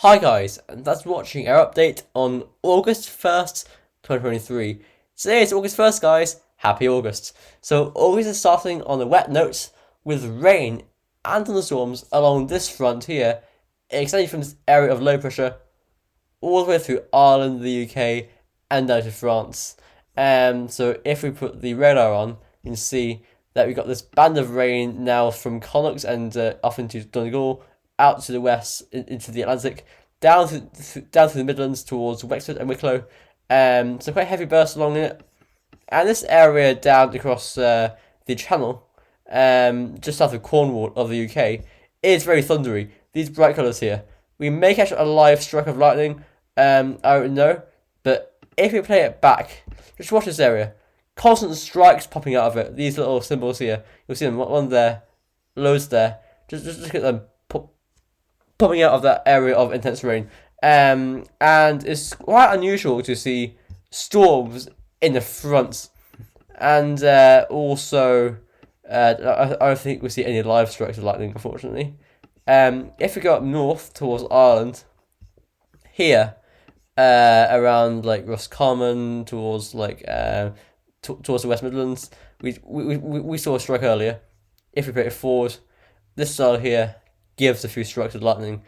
Hi guys, and that's watching our update on August 1st, 2023. Today is August 1st, guys. Happy August. So August is starting on a wet note with rain and thunderstorms along this front here, extending from this area of low pressure all the way through Ireland, the UK, and down to France. So if we put the radar on, you can see that we've got this band of rain now from Connacht and off into Donegal, out to the west into the Atlantic, down to the Midlands towards Wexford and Wicklow. So quite heavy bursts along it, and this area down across the Channel, just south of Cornwall of the UK, is very thundery. These bright colours here, we may catch a live strike of lightning. I don't know, but if we play it back, just watch this area. Constant strikes popping out of it. These little symbols here, you'll see them. One there, loads there. Just look at them popping out of that area of intense rain. And it's quite unusual to see storms in the front, and also I don't think we'll see any live strikes of lightning, unfortunately. If we go up north towards Ireland, here, around like Roscommon towards like towards the West Midlands, we saw a strike earlier. If we put it forward, this style here gives a few strikes of lightning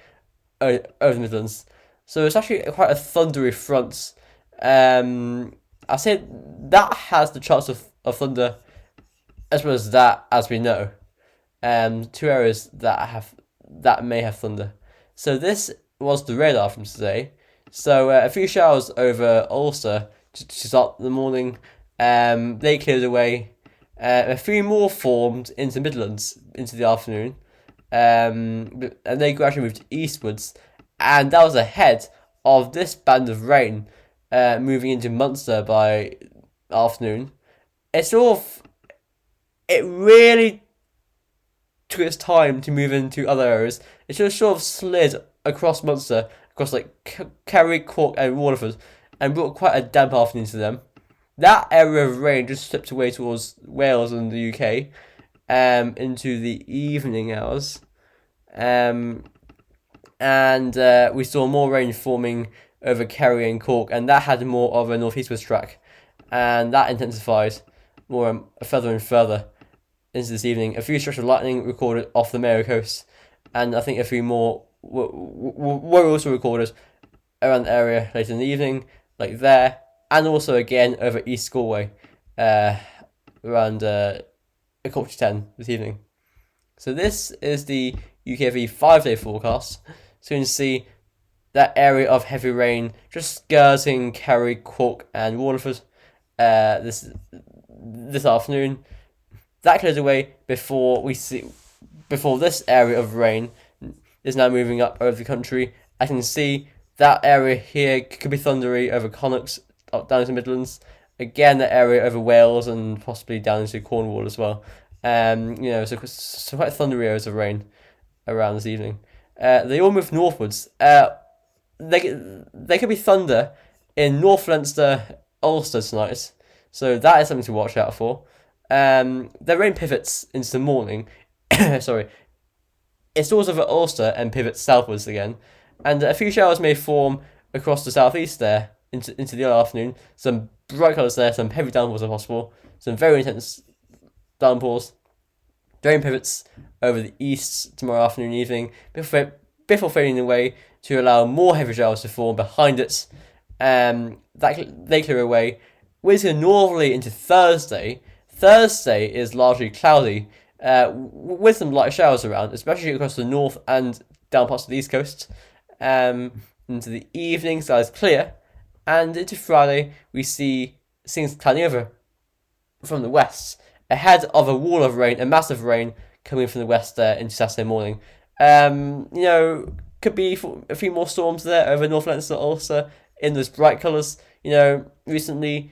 over the Midlands. So it's actually quite a thundery front. I say that has the chance of thunder, as well as that, as we know. Two areas that may have thunder. So this was the radar from today. So a few showers over Ulster to start the morning. They cleared away. A few more formed into Midlands into the afternoon. And they gradually moved eastwards, and that was ahead of this band of rain moving into Munster by afternoon. It really took its time to move into other areas. It just sort of slid across Munster, across like Kerry, Cork, and Waterford, and brought quite a damp afternoon to them. That area of rain just slipped away towards Wales and the UK. Into the evening hours, and we saw more rain forming over Kerry and Cork, and that had more of a northeastward track, and that intensified more further and further into this evening. A few strikes of lightning recorded off the Mayo coast, and I think a few more were also recorded around the area later in the evening, like there, and also again over East Galway, around a quarter to 10 this evening. So this is the UKV 5-day forecast. So you can see that area of heavy rain just skirting Kerry, Cork, and Waterford this afternoon. That clears away before this area of rain is now moving up over the country. I can see that area here could be thundery over Connacht up down into Midlands. Again, that area over Wales and possibly down into Cornwall as well. So quite thundery areas of rain around this evening. They all move northwards. They could be thunder in North Leinster, Ulster tonight. So that is something to watch out for. The rain pivots into the morning. Sorry. It stalls over Ulster and pivots southwards again. And a few showers may form across the southeast there into the afternoon. Some bright colours there, some heavy downpours are possible. Some very intense downpours. Rain pivots over the east tomorrow afternoon, evening, before fading away to allow more heavy showers to form behind it. They clear away. We're going northerly into Thursday. Thursday is largely cloudy, with some light showers around, especially across the north and down parts of the east coast. Into the evening, skies clear, and into Friday we see things clouding over from the west, ahead of a wall of rain, a massive rain coming from the west there into Saturday morning. Could be a few more storms there over North Leinster, Ulster, in those bright colours. Recently,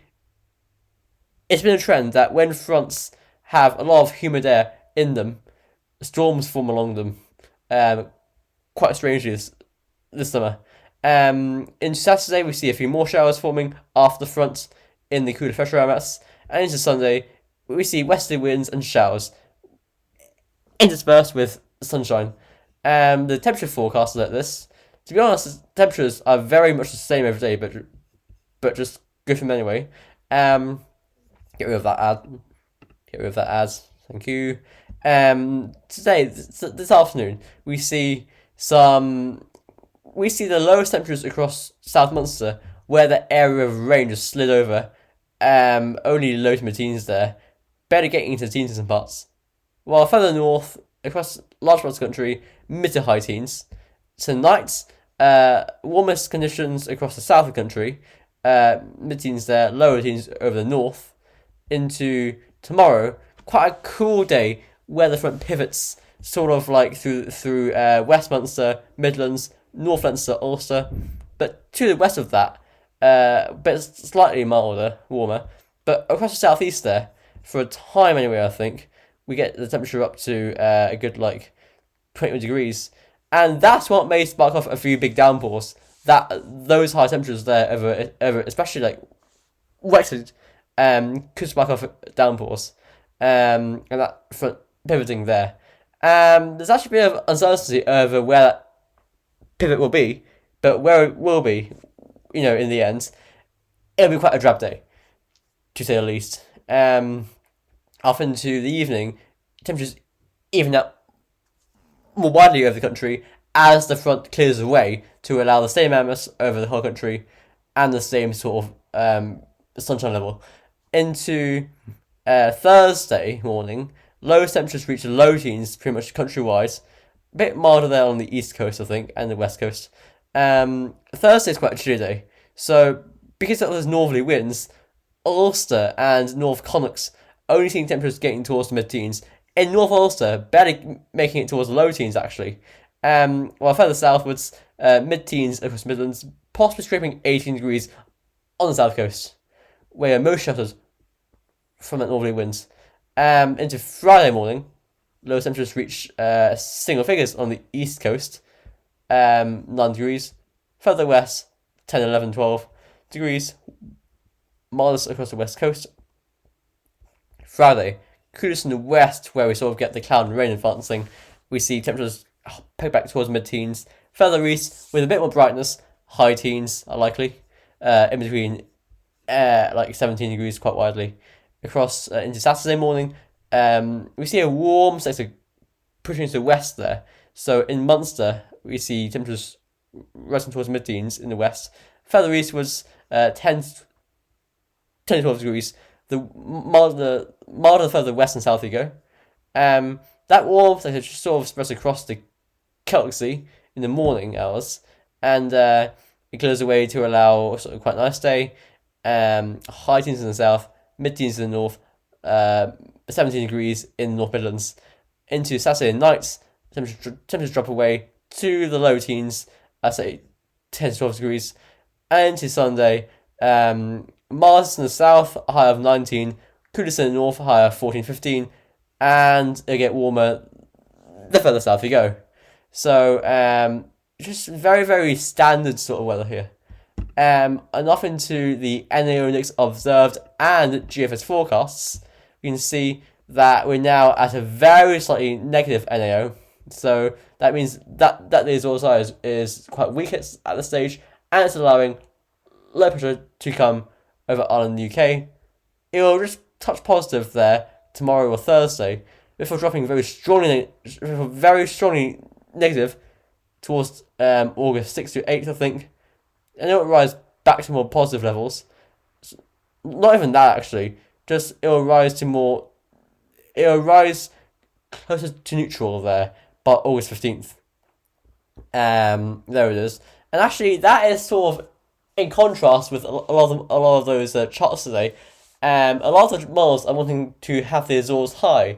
it's been a trend that when fronts have a lot of humid air in them, storms form along them. Quite strangely this summer. Into Saturday, we see a few more showers forming after the front in the Cúda Fesheramats, and into Sunday, we see westerly winds and showers interspersed with sunshine. The temperature forecast is like this. To be honest, the temperatures are very much the same every day, but just go through them anyway. Get rid of that ad. Get rid of that ad. Thank you. Today, this afternoon, we see the lowest temperatures across South Munster, where the area of rain just slid over. Only low to mid-teens there, barely getting into the teens in some parts. While further north, across large parts of the country, mid to high teens. Tonight, warmest conditions across the south of the country, mid-teens there, lower teens over the north. Into tomorrow, quite a cool day where the front pivots sort of like through West Munster, Midlands, North Leinster, Ulster, but to the west of that, but slightly milder, warmer. But across the southeast there, for a time anyway, I think we get the temperature up to a good like 20 degrees, and that's what may spark off a few big downpours. Those high temperatures there over especially like Wexford, could spark off downpours, and that front pivoting there. There's actually a bit of uncertainty over where that pivot will be, but where it will be, in the end, it'll be quite a drab day, to say the least. Off into the evening, temperatures even out more widely over the country as the front clears away to allow the same atmosphere over the whole country and the same sort of sunshine level. Into Thursday morning, lowest temperatures reach the low teens pretty much countrywide. A bit milder there on the east coast, I think, and the west coast. Thursday's quite a chilly day. So, because of those northerly winds, Ulster and North Connacht only seeing temperatures getting towards the mid-teens. In North Ulster, barely making it towards the low teens, actually. While further southwards, mid-teens across Midlands, possibly scraping 18 degrees on the south coast, where most sheltered from that northerly winds. Into Friday morning, low temperatures reach single figures on the east coast, 9 degrees. Further west, 10, 11, 12 degrees. Modest across the west coast. Friday, coolest in the west, where we sort of get the cloud and rain advancing. We see temperatures peg back towards mid-teens. Further east, with a bit more brightness, high teens are likely. In between, like 17 degrees quite widely. Across into Saturday morning, we see a warm sector pushing to the west there. So in Munster, we see temperatures rising towards mid-teens in the west. Further eastwards, 10 to 12 degrees. The milder further west and south you go. That warm sector just sort of spreads across the Celtic Sea in the morning hours, and it clears away to allow sort of quite a nice day. High teens in the south, mid-teens in the north, 17 degrees in the North Midlands. Into Saturday nights, temperatures drop away to the low teens, I say 10 to 12 degrees. And into Sunday, Mars in the south, a high of 19, coolest in the north, a high of 14, 15, and it'll get warmer the further south you go. So, just very, very standard sort of weather here. And off into the NAO index observed and GFS forecasts, you can see that we're now at a very slightly negative NAO. So that means that the resource size is quite weak at this stage, and it's allowing low pressure to come over Ireland and the UK. It will just touch positive there tomorrow or Thursday, before dropping very strongly negative towards August 6th to 8th, I think. And it will rise back to more positive levels. Not even that, actually. Just it will rise closer to neutral there by August 15th. There it is. And actually, that is sort of in contrast with a lot of those charts today. A lot of the models are wanting to have the Azores high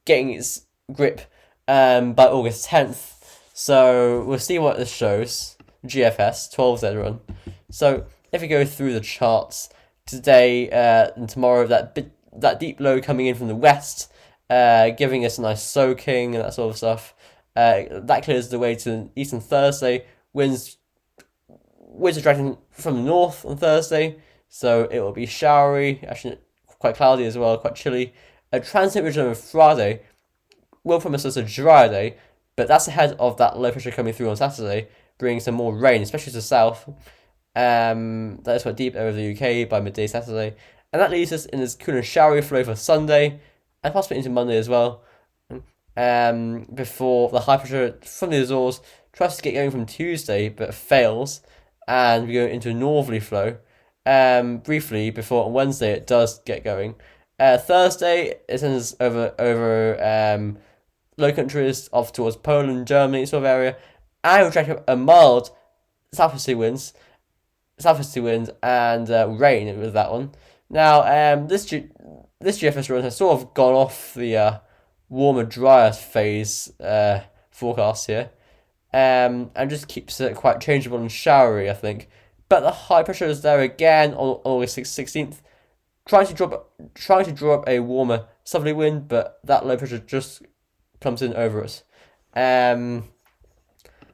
getting its grip by August 10th. So we'll see what this shows. GFS 12Z run. So if we go through the charts today and tomorrow, that deep low coming in from the west, giving us a nice soaking and that sort of stuff. That clears the way to Eastern Thursday. Winds are dragging from the north on Thursday, so it will be showery, actually quite cloudy as well, quite chilly. A transient region on Friday will promise us a drier day, but that's ahead of that low pressure coming through on Saturday, bringing some more rain, especially to the south. That is quite deep over the UK by midday Saturday, and that leaves us in this cool and showery flow for Sunday, and possibly into Monday as well. Before the high pressure from the Azores tries to get going from Tuesday, but fails, and we go into a northerly flow. Briefly before on Wednesday it does get going. Thursday it sends over low countries off towards Poland, Germany sort of area, and we're tracking a mild southwesterly winds and rain with that one. Now, this GFS run has sort of gone off the warmer, drier phase forecast here, and just keeps it quite changeable and showery, I think. But the high pressure is there again on August 16th, trying to draw up a warmer southerly wind, but that low pressure just comes in over us.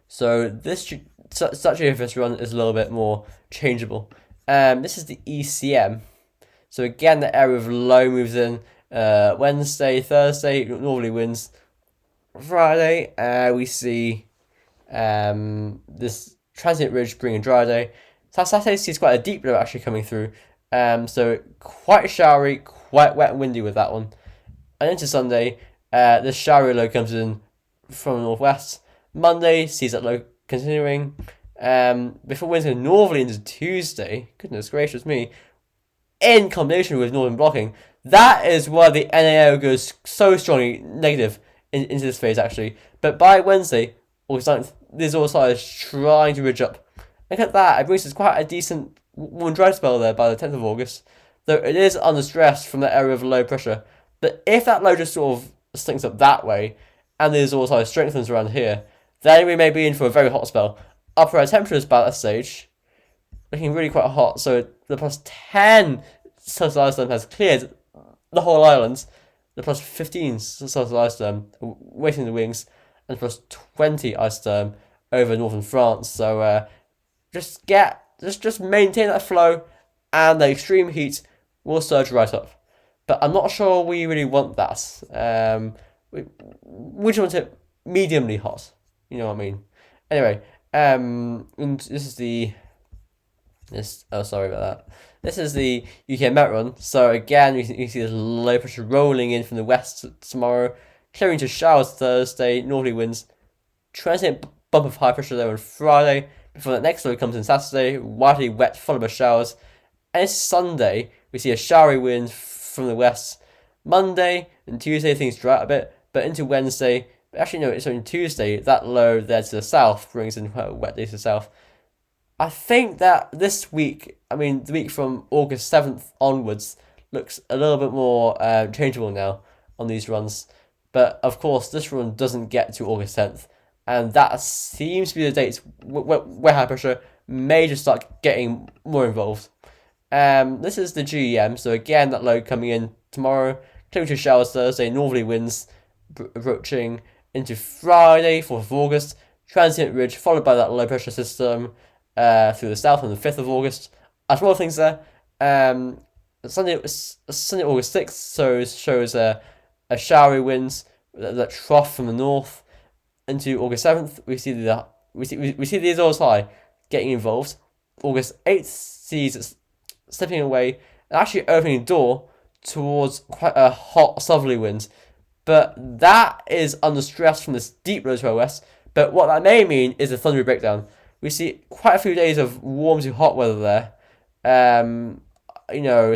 So such a GFS run is a little bit more changeable. This is the ECM. So again, the area of low moves in Wednesday, Thursday, northerly winds. Friday, we see this transient ridge bringing a dry day. Saturday sees quite a deep low actually coming through. So quite showery, quite wet and windy with that one. And into Sunday, this showery low comes in from the northwest. Monday sees that low continuing. Before winds go northerly into Tuesday, goodness gracious me, in combination with northern blocking, that is why the NAO goes so strongly negative into this phase actually. But by Wednesday, August 9th, this all side is trying to ridge up. Look at that, it brings us quite a decent warm dry spell there by the 10th of August, though it is under stress from that area of low pressure. But if that low just sort of slinks up that way, and this all side strengthens around here, then we may be in for a very hot spell. Upper air temperatures by that stage, looking really quite hot, so the plus 10 Celsius isotherm has cleared the whole island. The plus 15 Celsius isotherm waiting in the wings, and plus 20 isotherm over northern France. So just maintain that flow, and the extreme heat will surge right up. But I'm not sure we really want that. We just want it mediumly hot. You know what I mean? Anyway, and this is the sorry about that. This is the UK Met run. So again, you see this low pressure rolling in from the west tomorrow, clearing to showers Thursday, northerly winds, transient bump of high pressure there on Friday, before that next low comes in Saturday, widely wet followed by showers. And it's Sunday, we see a showery wind from the west. Monday and Tuesday things dry out a bit, but into Wednesday, actually no, it's on Tuesday, that low there to the south brings in quite a wet day to the south. I think that this week, the week from August 7th onwards, looks a little bit more changeable now on these runs. But of course, this run doesn't get to August 10th, and that seems to be the dates where high pressure may just start getting more involved. This is the GEM, so again, that low coming in tomorrow, clearing to showers Thursday, northerly winds approaching into Friday, 4th of August, transient ridge followed by that low pressure system through the south on the 5th of August. As well things there. Sunday August 6th shows a showery winds that trough from the north. Into August 7th, we see the Azores high getting involved. August 8th sees it slipping away and actually opening a door towards quite a hot southerly wind. But that is under stress from this deep low to our west. But what that may mean is a thundery breakdown. We see quite a few days of warm to hot weather there.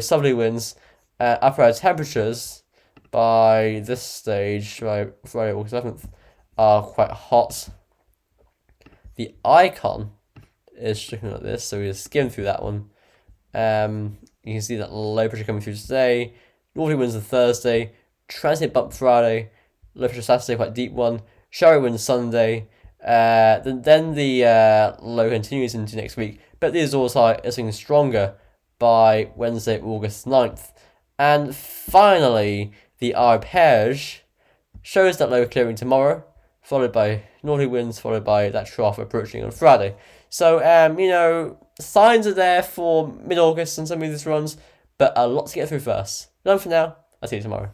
Southerly winds, upper air temperatures by this stage, by Friday, August 7th, are quite hot. The icon is looking like this, so we just skim through that one. You can see that low pressure coming through today. Northerly winds on Thursday, transient bump Friday, low pressure Saturday, quite deep one. Showery winds Sunday. Then the low continues into next week, but the Azores high is getting stronger by Wednesday, August 9th. And finally, the arpège shows that low clearing tomorrow, followed by northerly winds, followed by that trough approaching on Friday. So, signs are there for mid-August and some of these runs, but a lot to get through first. Done for now. I'll see you tomorrow.